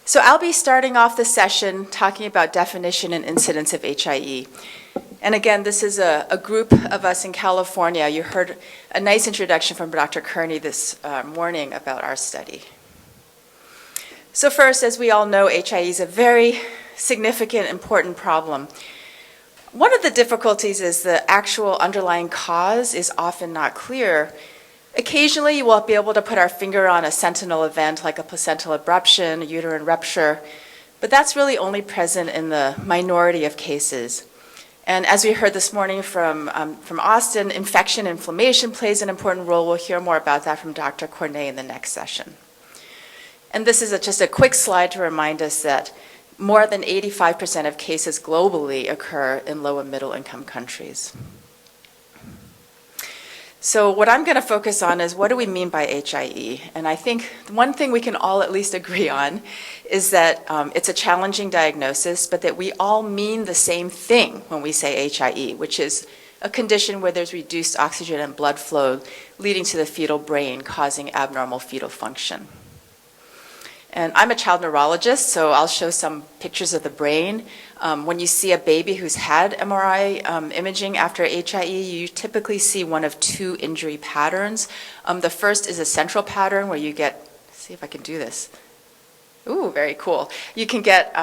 So I'll be starting off the session talking about definition and incidence of HIE. And again, this is a group of us in California. You heard a nice introduction from Dr. Kearney this morning about our study. So first, as we all know, HIE is a very significant, important problem. One of the difficulties is the actual underlying cause is often not clear. Occasionally, you will be able to put our finger on a sentinel event like a placental abruption, a uterine rupture, but that's really only present in the minority of cases. And as we heard this morning from Austin, infection, inflammation plays an important role. We'll hear more about that from Dr. Cornet in the next session. And this is just a quick slide to remind us that more than 85% of cases globally occur in low and middle income countries. So what I'm going to focus on is what do we mean by HIE? And I think one thing we can all at least agree on is that it's a challenging diagnosis, but that we all mean the same thing when we say HIE, which is a condition where there's reduced oxygen and blood flow leading to the fetal brain, causing abnormal fetal function. And I'm a child neurologist, so I'll show some pictures of the brain. When you see a baby who's had MRI imaging after HIE, you typically see one of two injury patterns. The first is a central pattern where you get, let's see if I can do this. Ooh, very cool. You can get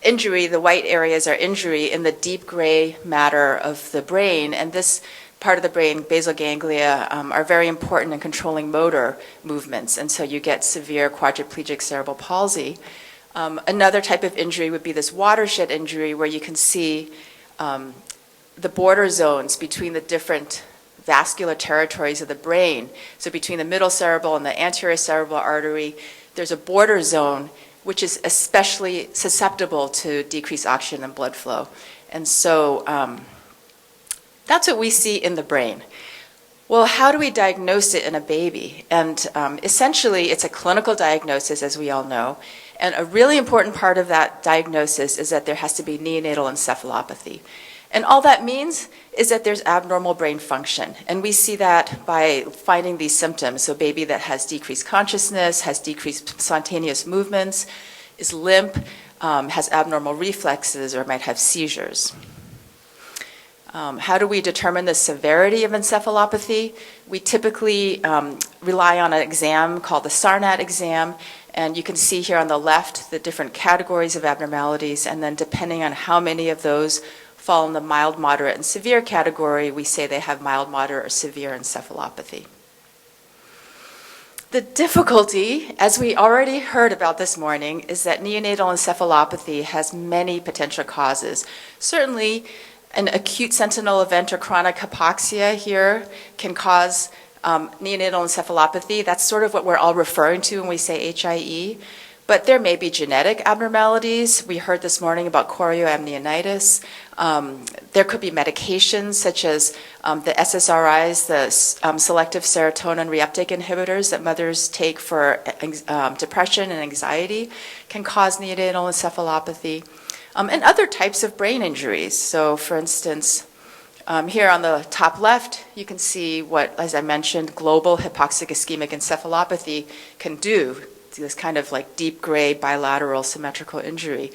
injury, the white areas are injury in the deep gray matter of the brain, and this part of the brain, basal ganglia, are very important in controlling motor movements, and so you get severe quadriplegic cerebral palsy. Another type of injury would be this watershed injury where you can see the border zones between the different vascular territories of the brain. So between the middle cerebral and the anterior cerebral artery, there's a border zone which is especially susceptible to decreased oxygen and blood flow. And so that's what we see in the brain. Well, how do we diagnose it in a baby? And essentially, it's a clinical diagnosis, as we all know. And a really important part of that diagnosis is that there has to be neonatal encephalopathy. And all that means is that there's abnormal brain function. And we see that by finding these symptoms. So a baby that has decreased consciousness, has decreased spontaneous movements, is limp, has abnormal reflexes, or might have seizures. How do we determine the severity of encephalopathy? We typically rely on an exam called the Sarnat exam, and you can see here on the left the different categories of abnormalities, and then depending on how many of those fall in the mild, moderate, and severe category, we say they have mild, moderate, or severe encephalopathy. The difficulty, as we already heard about this morning, is that neonatal encephalopathy has many potential causes. Certainly, an acute sentinel event or chronic hypoxia here can cause neonatal encephalopathy. That's sort of what we're all referring to when we say HIE. But there may be genetic abnormalities. We heard this morning about chorioamnionitis. There could be medications such as the SSRIs, the selective serotonin reuptake inhibitors that mothers take for depression and anxiety can cause neonatal encephalopathy. And other types of brain injuries. So for instance, here on the top left, you can see what, as I mentioned, global hypoxic ischemic encephalopathy can do. It's this kind of like deep gray bilateral symmetrical injury.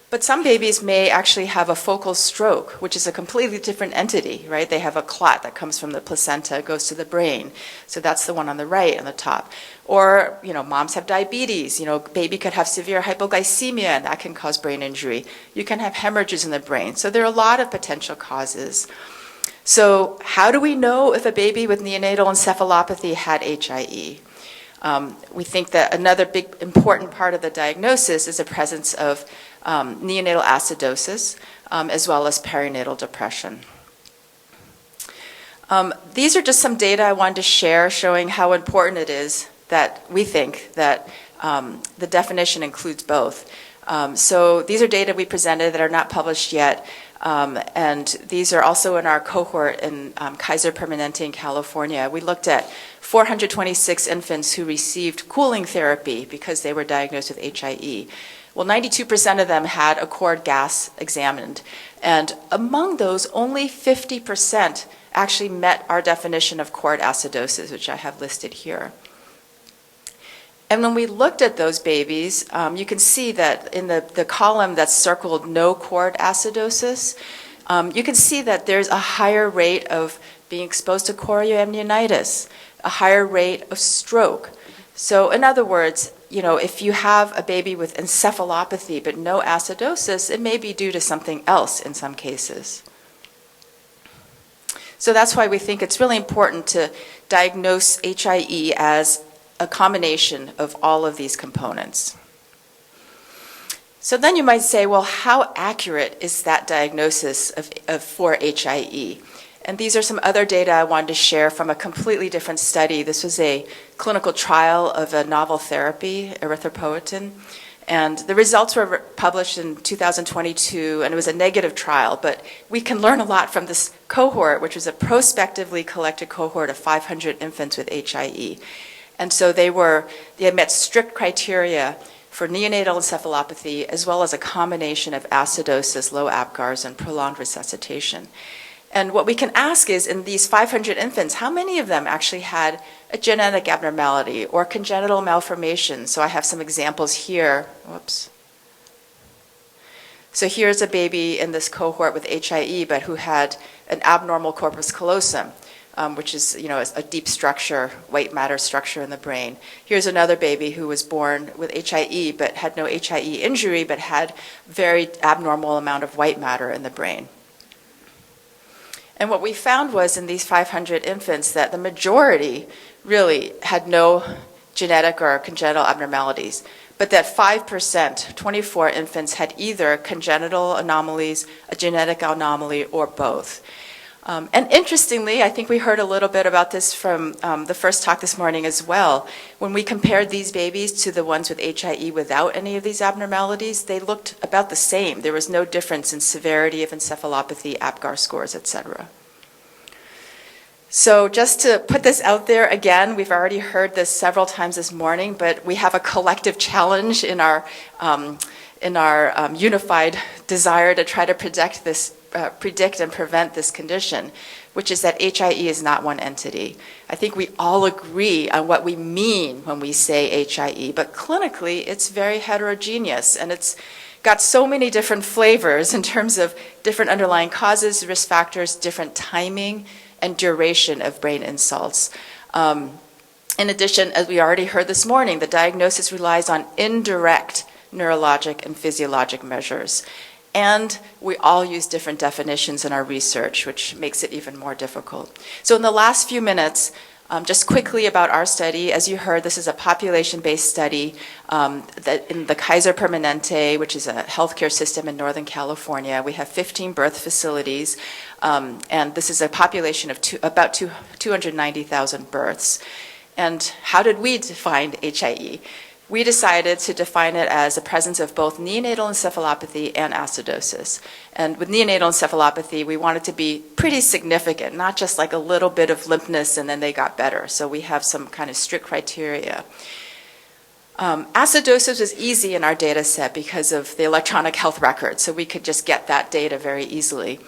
But some babies may actually have a focal stroke, which is a completely different entity, right? They have a clot that comes from the placenta, goes to the brain. So that's the one on the right on the top. Or, moms have diabetes. Baby could have severe hypoglycemia, and that can cause brain injury. You can have hemorrhages in the brain. So there are a lot of potential causes. So how do we know if a baby with neonatal encephalopathy had HIE? We think that another big important part of the diagnosis is the presence of neonatal acidosis, as well as perinatal depression. These are just some data I wanted to share showing how important it is that we think that the definition includes both. So these are data we presented that are not published yet, and these are also in our cohort in Kaiser Permanente in California. We looked at 426 infants who received cooling therapy because they were diagnosed with HIE. Well, 92% of them had a cord gas examined, and among those, only 50% actually met our definition of cord acidosis, which I have listed here. And when we looked at those babies, you can see that in the column that's circled no cord acidosis, you can see that there's a higher rate of being exposed to chorioamnionitis, a higher rate of stroke. So in other words, if you have a baby with encephalopathy but no acidosis, it may be due to something else in some cases. So that's why we think it's really important to diagnose HIE as a combination of all of these components. So then you might say, well, how accurate is that diagnosis for HIE? And these are some other data I wanted to share from a completely different study. This was a clinical trial of a novel therapy, erythropoietin. And the results were published in 2022, and it was a negative trial. But we can learn a lot from this cohort, which was a prospectively collected cohort of 500 infants with HIE. And so they met strict criteria for neonatal encephalopathy, as well as a combination of acidosis, low APGARs, and prolonged resuscitation. And what we can ask is, in these 500 infants, how many of them actually had a genetic abnormality or congenital malformation? So I have some examples here. Whoops. So here's a baby in this cohort with HIE, but who had an abnormal corpus callosum, which is a deep structure, white matter structure in the brain. Here's another baby who was born with HIE, but had no HIE injury, but had very abnormal amount of white matter in the brain. And what we found was in these 500 infants that the majority really had no genetic or congenital abnormalities, but that 5%, 24 infants, had either congenital anomalies, a genetic anomaly, or both. And interestingly, I think we heard a little bit about this from the first talk this morning as well. When we compared these babies to the ones with HIE without any of these abnormalities, they looked about the same. There was no difference in severity of encephalopathy, APGAR scores, etc. So just to put this out there again, we've already heard this several times this morning, but we have a collective challenge in our unified desire to try to predict and prevent this condition, which is that HIE is not one entity. I think we all agree on what we mean when we say HIE, but clinically it's very heterogeneous, and it's got so many different flavors in terms of different underlying causes, risk factors, different timing, and duration of brain insults. In addition, as we already heard this morning, the diagnosis relies on indirect neurologic and physiologic measures. And we all use different definitions in our research, which makes it even more difficult. So in the last few minutes, just quickly about our study. As you heard, this is a population-based study that in the Kaiser Permanente, which is a healthcare system in Northern California. We have 15 birth facilities, and this is a population of about 290,000 births. And how did we define HIE? We decided to define it as a presence of both neonatal encephalopathy and acidosis. And with neonatal encephalopathy, we want it to be pretty significant, not just like a little bit of limpness and then they got better. So we have some kind of strict criteria. Acidosis was easy in our data set because of the electronic health record, so we could just get that data very easily.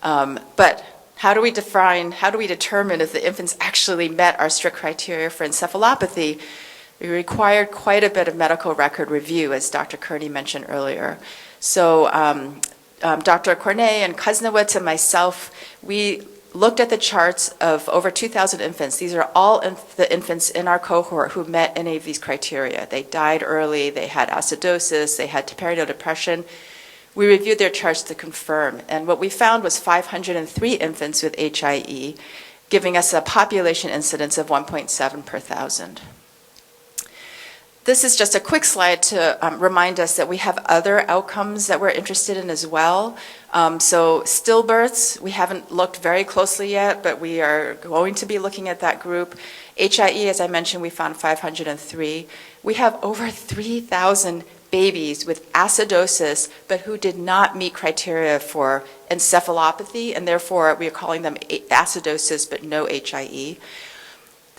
But how do we determine if the infants actually met our strict criteria for encephalopathy? We required quite a bit of medical record review, as Dr. Kearney mentioned earlier. So Dr. Cornet and Kuznowitz and myself, we looked at the charts of over 2,000 infants. These are all the infants in our cohort who met any of these criteria. They died early, they had acidosis, they had perinatal depression. We reviewed their charts to confirm, and what we found was 503 infants with HIE, giving us a population incidence of 1.7 per thousand. This is just a quick slide to remind us that we have other outcomes that we're interested in as well. So stillbirths, we haven't looked very closely yet, but we are going to be looking at that group. HIE, as I mentioned, we found 503. We have over 3,000 babies with acidosis, but who did not meet criteria for encephalopathy, and therefore we are calling them acidosis, but no HIE.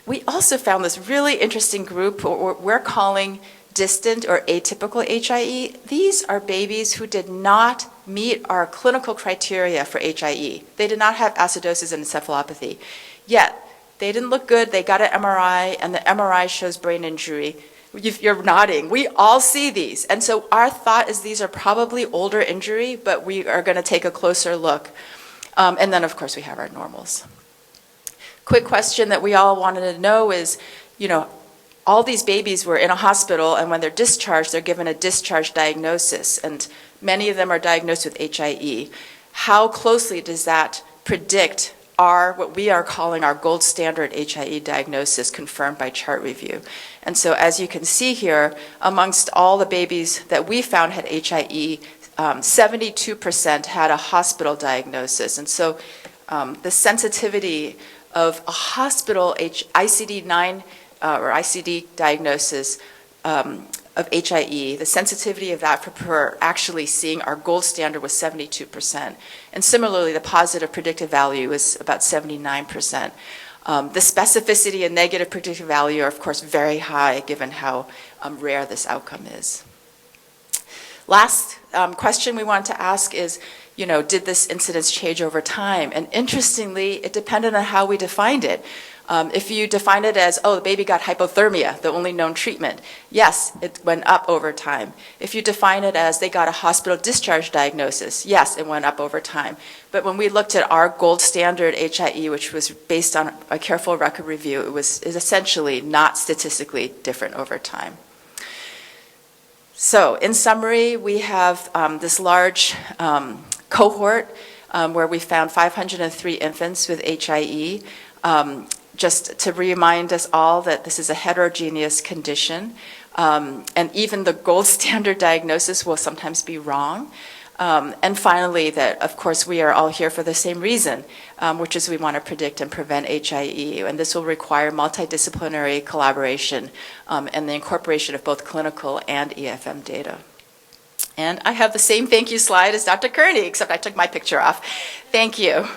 We also found this really interesting group we're calling distant or atypical HIE. These are babies who did not meet our clinical criteria for HIE. They did not have acidosis and encephalopathy. Yet, they didn't look good. They got an MRI, and the MRI shows brain injury. You're nodding. We all see these. And so our thought is these are probably older injury, but we are going to take a closer look. And then, of course, we have our normals. Quick question that we all wanted to know is, all these babies were in a hospital, and when they're discharged, they're given a discharge diagnosis, and many of them are diagnosed with HIE. How closely does that predict what we are calling our gold standard HIE diagnosis confirmed by chart review? And so as you can see here, amongst all the babies that we found had HIE, 72% had a hospital diagnosis. And so the sensitivity of a hospital ICD-9 or ICD diagnosis of HIE, the sensitivity of that for actually seeing our gold standard was 72%. And similarly, the positive predictive value is about 79%. The specificity and negative predictive value are, of course, very high given how rare this outcome is. Last question we want to ask is, did this incidence change over time? And interestingly, it depended on how we defined it. If you define it as, the baby got hypothermia, the only known treatment, yes, it went up over time. If you define it as they got a hospital discharge diagnosis, yes, it went up over time. But when we looked at our gold standard HIE, which was based on a careful record review, it is essentially not statistically different over time. So in summary, we have this large cohort where we found 503 infants with HIE. Just to remind us all that this is a heterogeneous condition, and even the gold standard diagnosis will sometimes be wrong. And finally, that of course we are all here for the same reason, which is we want to predict and prevent HIE, and this will require multidisciplinary collaboration and the incorporation of both clinical and EFM data. And I have the same thank you slide as Dr. Kearney, except I took my picture off. Thank you.